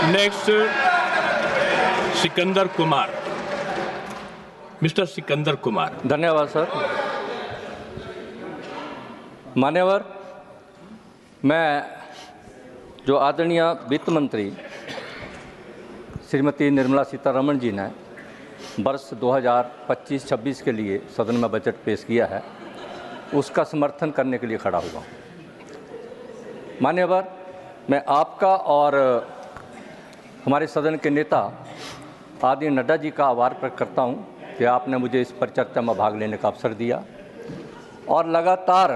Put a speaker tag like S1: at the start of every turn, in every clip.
S1: Next Sikandar Kumar, mister Sikandar Kumar.
S2: धन्यवाद sir. मान्यवर, मैं जो आदरणीय वित्त मंत्री श्रीमती निर्मला सीतारमण जी ने वर्ष 2025-26 के लिए सदन में बजट पेश किया है, उसका समर्थन करने के लिए खड़ा हुआ। मान्यवर, मैं आपका और हमारे सदन के नेता आदरणीय नड्डा जी का आभार प्रकट करता हूं कि आपने मुझे इस परिचर्चा में भाग लेने का अवसर दिया और लगातार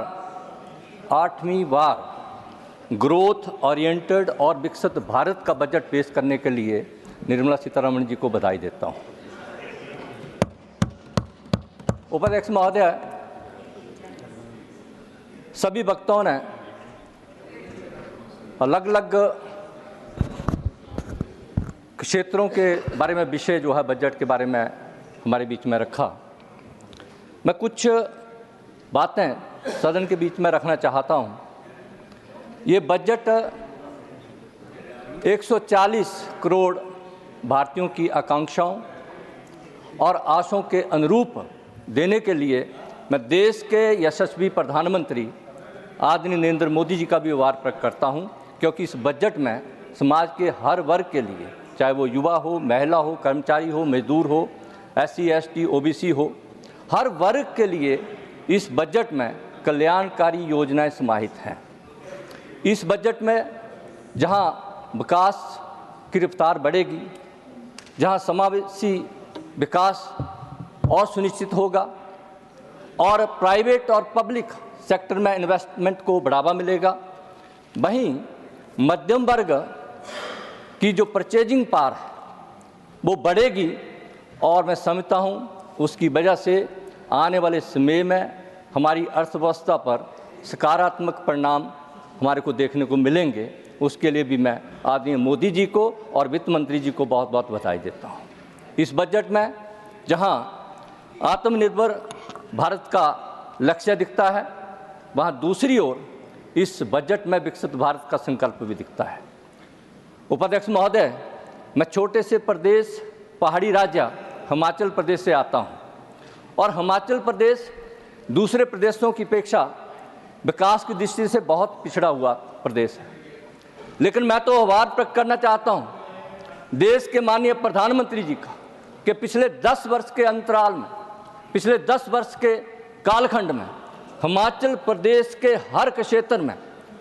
S2: 8वीं बार ग्रोथ ओरिएंटेड और विकसित भारत का बजट पेश करने के लिए निर्मला सीतारमण जी को बधाई देता हूं। उपाध्यक्ष महोदय, सभी वक्ताओं ने अलग अलग क्षेत्रों के बारे में विषय जो है बजट के बारे में हमारे बीच में रखा। मैं कुछ बातें सदन के बीच में रखना चाहता हूं। ये बजट 140 करोड़ भारतीयों की आकांक्षाओं और आशाओं के अनुरूप देने के लिए मैं देश के यशस्वी प्रधानमंत्री आदरणीय नरेंद्र मोदी जी का भी आभार प्रकट करता हूं, क्योंकि इस बजट में समाज के हर वर्ग के लिए, चाहे वो युवा हो, महिला हो, कर्मचारी हो, मजदूर हो, SC, ST, OBC हो, हर वर्ग के लिए इस बजट में कल्याणकारी योजनाएं समाहित हैं। इस बजट में जहां विकास की रफ्तार बढ़ेगी, जहां समावेशी विकास और सुनिश्चित होगा और प्राइवेट और पब्लिक सेक्टर में इन्वेस्टमेंट को बढ़ावा मिलेगा, वहीं मध्यम वर्ग की जो परचेजिंग पावर है वो बढ़ेगी और मैं समझता हूँ उसकी वजह से आने वाले समय में हमारी अर्थव्यवस्था पर सकारात्मक परिणाम हमारे को देखने को मिलेंगे। उसके लिए भी मैं आदरणीय मोदी जी को और वित्त मंत्री जी को बहुत बहुत बधाई देता हूँ। इस बजट में जहाँ आत्मनिर्भर भारत का लक्ष्य दिखता है, वहाँ दूसरी ओर इस बजट में विकसित भारत का संकल्प भी दिखता है। उपाध्यक्ष महोदय, मैं छोटे से प्रदेश पहाड़ी राज्य हिमाचल प्रदेश से आता हूं और हिमाचल प्रदेश दूसरे प्रदेशों की अपेक्षा विकास की दृष्टि से बहुत पिछड़ा हुआ प्रदेश है। लेकिन मैं तो आभार प्रकट करना चाहता हूं देश के माननीय प्रधानमंत्री जी का कि पिछले 10 वर्ष के अंतराल में, पिछले 10 वर्ष के कालखंड में हिमाचल प्रदेश के हर क्षेत्र में,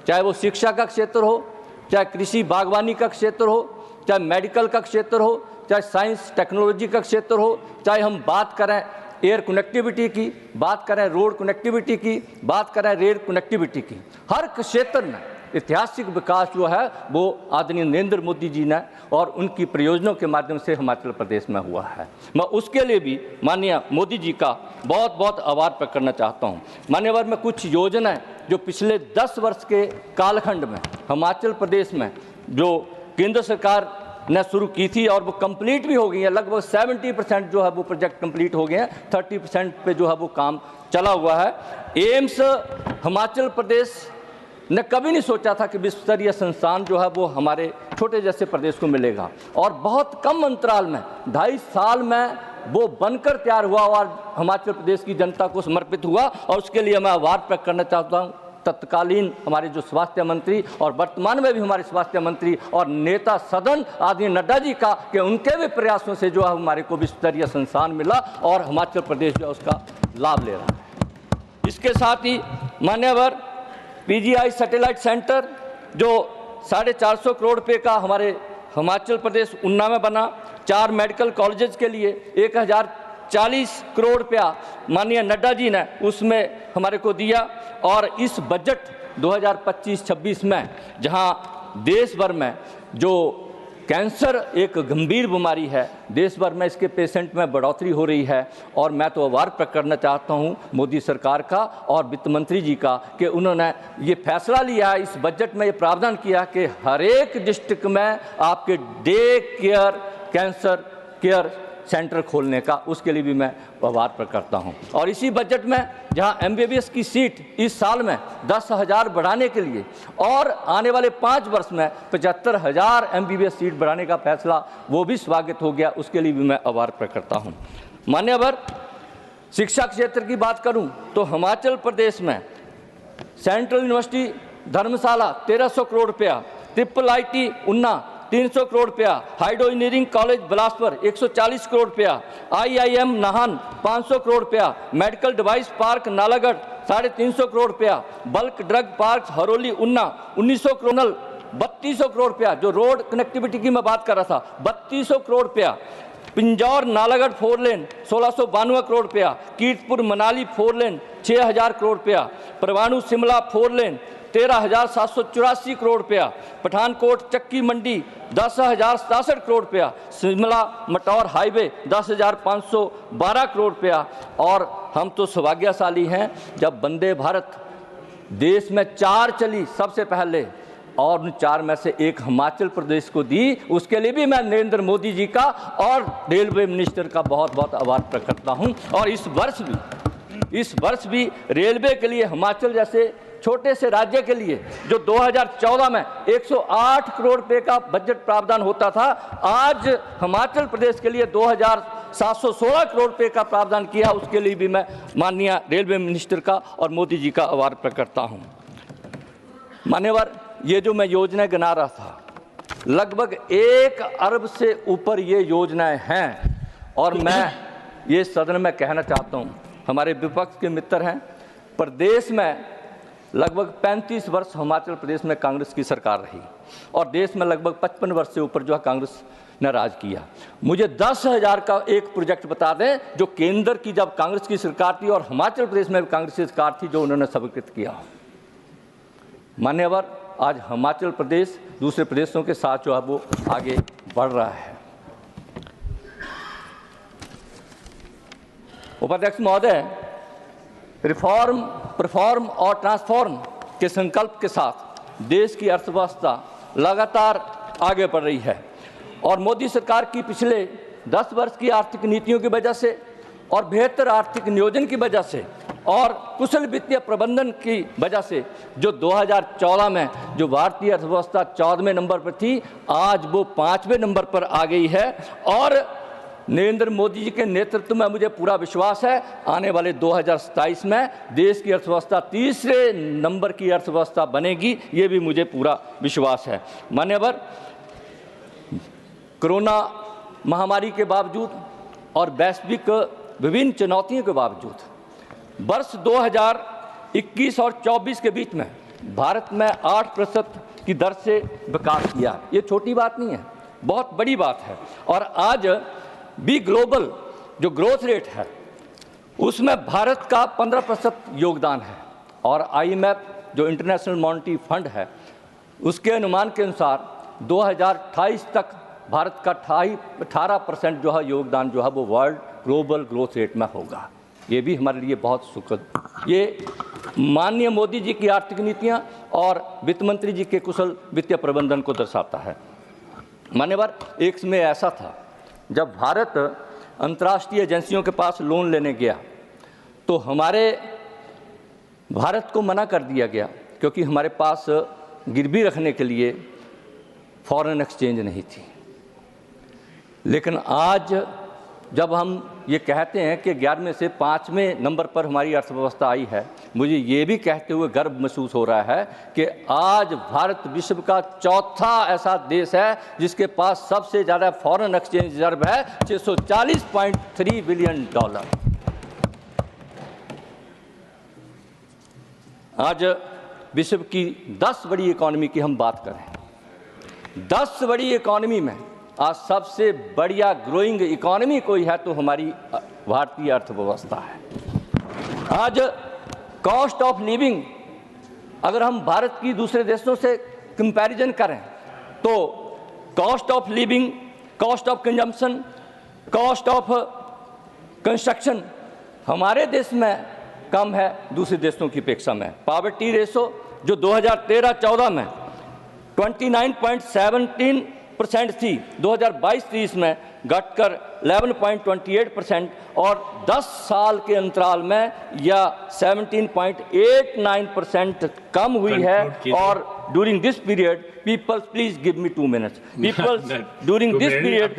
S2: चाहे वो शिक्षा का क्षेत्र हो, चाहे कृषि बागवानी का क्षेत्र हो, चाहे मेडिकल का क्षेत्र हो, चाहे साइंस टेक्नोलॉजी का क्षेत्र हो, चाहे हम बात करें एयर कनेक्टिविटी की, बात करें रोड कनेक्टिविटी की, बात करें रेल कनेक्टिविटी की, हर क्षेत्र में ऐतिहासिक विकास जो है वो आदरणीय नरेंद्र मोदी जी ने और उनकी प्रयोजनों के माध्यम से हिमाचल प्रदेश में हुआ है। मैं उसके लिए भी माननीय मोदी जी का बहुत बहुत आभार प्रकट करना चाहता हूँ। मान्यवर, में कुछ योजनाएं जो पिछले 10 वर्ष के कालखंड में हिमाचल प्रदेश में जो केंद्र सरकार ने शुरू की थी और वो कंप्लीट भी हो गई है, लगभग 70% जो है वो प्रोजेक्ट कंप्लीट हो गए हैं, 30% पे जो है वो काम चला हुआ है। एम्स हिमाचल प्रदेश ने कभी नहीं सोचा था कि विश्व स्तरीय संस्थान जो है वो हमारे छोटे जैसे प्रदेश को मिलेगा और बहुत कम अंतराल में 2.5 साल में वो बनकर तैयार हुआ और हिमाचल प्रदेश की जनता को समर्पित हुआ। और उसके लिए मैं आभार प्रकट करना चाहता हूँ तत्कालीन हमारे जो स्वास्थ्य मंत्री और वर्तमान में भी हमारे स्वास्थ्य मंत्री और नेता सदन आदरणीय नड्डा जी का कि उनके भी प्रयासों से जो है हमारे को विश्व स्तरीय संस्थान मिला और हिमाचल प्रदेश जो है उसका लाभ ले रहा है। इसके साथ ही मान्यवर PGI सैटेलाइट सेंटर जो 450 करोड़ रुपये का हमारे हिमाचल प्रदेश उन्ना में बना, 4 मेडिकल कॉलेजेस के लिए 1040 करोड़ रुपया माननीय नड्डा जी ने उसमें हमारे को दिया। और इस बजट 2025-26 में जहां देश भर में जो कैंसर एक गंभीर बीमारी है, देश भर में इसके पेशेंट में बढ़ोतरी हो रही है और मैं तो आभार प्रकट करना चाहता हूं मोदी सरकार का और वित्त मंत्री जी का कि उन्होंने ये फैसला लिया है, इस बजट में ये प्रावधान किया कि हर एक डिस्ट्रिक्ट में आपके day care cancer care centre खोलने का, उसके लिए भी मैं आभार प्रकट करता हूं। और इसी बजट में जहां MBBS की सीट इस साल में 10,000 बढ़ाने के लिए और आने वाले 5 वर्ष में 75,000 MBBS सीट बढ़ाने का फैसला वो भी स्वागत हो गया, उसके लिए भी मैं आभार प्रकट करता हूं। मान्यवर, शिक्षा क्षेत्र की बात करूं तो हिमाचल प्रदेश में सेंट्रल यूनिवर्सिटी धर्मशाला 1300 करोड़ रुपया, IIIT उन्ना 300 करोड़ रुपया, hydro engineering college Bilaspur 140 crore रुपया, IIM नाहन 500 करोड़ रुपया, medical device park Nalagarh 350 crore रुपया, बल्क ड्रग पार्क हरोली उन्ना 1900 करोड़, 3200 करोड़ रुपया, जो रोड कनेक्टिविटी की मैं बात कर रहा था 3200 करोड़ रुपया, पिंजौर नालागढ़ 4 लेन 1692 करोड़ रुपया, कीर्तपुर मनाली 4 लेन 6000 करोड़ रुपया, परवाणु शिमला 4 लेन 13,784 करोड़ रुपया, पठानकोट चक्की मंडी 10,067 करोड़ रुपया, शिमला मटौर हाईवे 10,512 करोड़ रुपया। और हम तो सौभाग्यशाली हैं जब वंदे भारत देश में 4 चली सबसे पहले, और उन 4 में से एक हिमाचल प्रदेश को दी, उसके लिए भी मैं नरेंद्र मोदी जी का और रेलवे मिनिस्टर का बहुत बहुत आभार प्रकट करता हूं। और इस वर्ष भी रेलवे के लिए हिमाचल जैसे छोटे से राज्य के लिए जो 2014 में 108 करोड़ रुपए का बजट प्रावधान होता था, आज हिमाचल प्रदेश के लिए 2,716 करोड़ रुपए का प्रावधान किया, उसके लिए भी मैं माननीय रेलवे मिनिस्टर का और मोदी जी का आभार प्रकट करता हूं। मान्यवर, ये जो मैं योजनाएं गिना रहा था, लगभग 1 अरब से ऊपर ये योजनाएं हैं। और मैं ये सदन में कहना चाहता हूं, हमारे विपक्ष के मित्र हैं, प्रदेश में लगभग 35 वर्ष हिमाचल प्रदेश में कांग्रेस की सरकार रही और देश में लगभग 55 वर्ष से ऊपर जो है कांग्रेस ने राज किया। मुझे 10,000 का एक प्रोजेक्ट बता दें जो केंद्र की जब कांग्रेस की सरकार थी और हिमाचल प्रदेश में कांग्रेस की सरकार थी जो उन्होंने स्वीकृत किया। मान्यवर, आज हिमाचल प्रदेश दूसरे प्रदेशों के साथ जो है वो आगे बढ़ रहा है। उपाध्यक्ष महोदय, रिफॉर्म, परफॉर्म और ट्रांसफॉर्म के संकल्प के साथ देश की अर्थव्यवस्था लगातार आगे बढ़ रही है और मोदी सरकार की पिछले 10 वर्ष की आर्थिक नीतियों की वजह से और बेहतर आर्थिक नियोजन की वजह से और कुशल वित्तीय प्रबंधन की वजह से जो 2014 में जो भारतीय अर्थव्यवस्था 14वें नंबर पर थी, आज वो 5वें नंबर पर आ गई है। और नरेंद्र मोदी जी के नेतृत्व में मुझे पूरा विश्वास है आने वाले 2027 में देश की अर्थव्यवस्था 3रे नंबर की अर्थव्यवस्था बनेगी, ये भी मुझे पूरा विश्वास है। मान्यवर, कोरोना महामारी के बावजूद और वैश्विक विभिन्न चुनौतियों के बावजूद वर्ष 2021 और 24 के बीच में भारत में 8% की दर से विकास किया। ये छोटी बात नहीं है, बहुत बड़ी बात है। और आज भी ग्लोबल जो ग्रोथ रेट है उसमें भारत का 15% योगदान है और IMF जो इंटरनेशनल मॉनेटरी फंड है उसके अनुमान के अनुसार 2028 तक भारत का 18% जो है योगदान जो है वो वर्ल्ड ग्लोबल ग्रोथ रेट में होगा। ये भी हमारे लिए बहुत सुखद, ये माननीय मोदी जी की आर्थिक नीतियाँ और वित्त मंत्री जी के कुशल वित्तीय प्रबंधन को दर्शाता है। मान्यवर, एक समय ऐसा था जब भारत अंतर्राष्ट्रीय एजेंसियों के पास लोन लेने गया तो हमारे भारत को मना कर दिया गया क्योंकि हमारे पास गिरवी रखने के लिए फॉरेन एक्सचेंज नहीं थी। लेकिन आज जब हम ये कहते हैं कि 11वें से 5वें नंबर पर हमारी अर्थव्यवस्था आई है, मुझे ये भी कहते हुए गर्व महसूस हो रहा है कि आज भारत विश्व का 4था ऐसा देश है जिसके पास सबसे ज़्यादा फॉरेन एक्सचेंज रिजर्व है, $640.3 बिलियन। आज विश्व की 10 बड़ी इकॉनमी की हम बात करें, 10 बड़ी इकॉनमी में आज सबसे बढ़िया ग्रोइंग इकॉनमी कोई है तो हमारी भारतीय अर्थव्यवस्था है। आज कॉस्ट ऑफ लिविंग अगर हम भारत की दूसरे देशों से कंपैरिजन करें तो cost of living, cost of consumption, cost of construction हमारे देश में कम है दूसरे देशों की अपेक्षा में। पावर्टी रेशो जो 2013-14 में 29.17 11% थी 2022-23 में घटकर 11.28% और 10 साल के अंतराल में यह 17.89% कम हुई है। और during this period, people, please give me 2 minutes. People during this period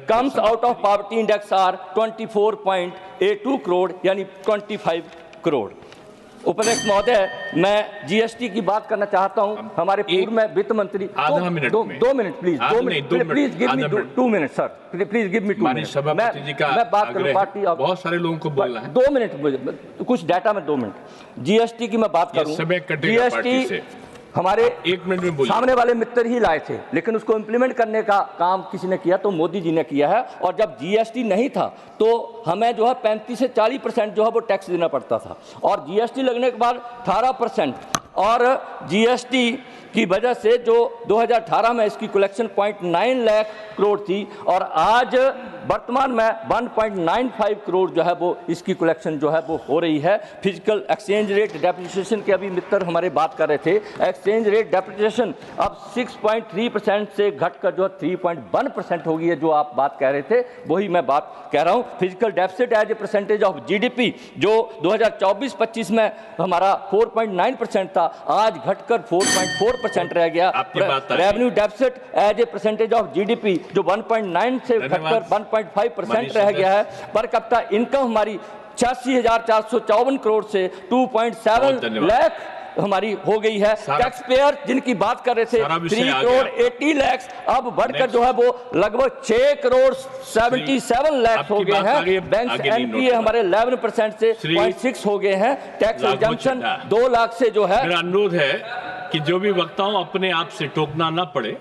S2: comes out of poverty index are 24.82 crore यानी 25 करोड़। उपाध्यक्ष महोदय, मैं जीएसटी की बात करना चाहता हूं। हमारे पूर्व में वित्त मंत्री
S1: 2 minute
S2: please, 2 minute please give me 2 minute sir, please give me 2 minute. मैं बात करूं पार्टी,
S1: बहुत सारे लोगों को बोलना है।
S2: 2 मिनट, कुछ डाटा में 2 मिनट। जीएसटी की मैं बात करूं, जीएसटी हमारे
S1: 1 मिनट में बोलिए।
S2: सामने वाले मित्र ही लाए थे, लेकिन उसको इम्प्लीमेंट करने का काम किसी ने किया तो मोदी जी ने किया है। और जब जीएसटी नहीं था तो हमें जो है 35 से 40% जो है वो टैक्स देना पड़ता था, और जीएसटी लगने के बाद 18%, और जीएसटी की वजह से जो 2018 में इसकी कलेक्शन 0.9 लाख करोड़ थी, और आज वर्तमान में 1.95 करोड़ जो है वो इसकी कलेक्शन जो है वो हो रही है। फिजिकल एक्सचेंज रेट डेप्रिसिएशन के अभी मित्र हमारे बात कर रहे थे, एक्सचेंज रेट डेप्रिसिएशन अब 6.3% से घटकर जो 3.1% हो गई है। जो आप बात कह रहे थे वही मैं बात कह रहा हूँ। Physical deficit as a percentage of GDP जो 2024-25 में हमारा 4.9% था, आज घटकर 4.4% रह गया। Revenue deficit as a percentage of GDP जो 1.9 से घटकर 1.5% रह गया है। पर कैपिटा इनकम हमारी 86,454 करोड़ से 2.7 लाख हमारी हो गई है। टैक्स पेयर जिनकी बात कर रहे थे 3 करोड़ 80 लाख, अब बढ़कर जो है वो लगभग 6 करोड़ 77 लाख हो गए हैं। बैंक एनपीए हमारे 11% से 0.6 हो गए हैं। टैक्स एग्जम्पशन 2 लाख से जो है।
S1: मेरा अनुरोध है कि जो भी वक्ताओं अपने आप से टोकना ना पड़े,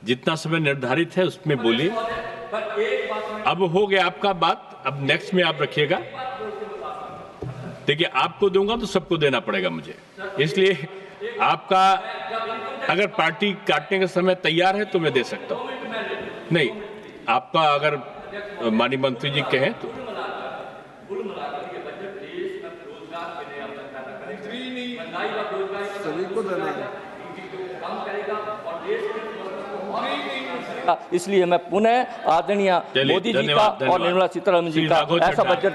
S1: जितना समय निर्धारित है उसमें बोलिए। अब हो गया आपका बात, अब नेक्स्ट में आप रखिएगा। देखिए, आपको दूंगा तो सबको देना पड़ेगा मुझे, इसलिए आपका अगर पार्टी काटने का समय तैयार है तो मैं दे सकता हूं, नहीं आपका अगर माननीय मंत्री जी कहें तो।
S3: सभी को देना है।
S2: इसलिए मैं पुनः आदरणीय मोदी जी का और निर्मला सीतारमण जी का ऐसा बजट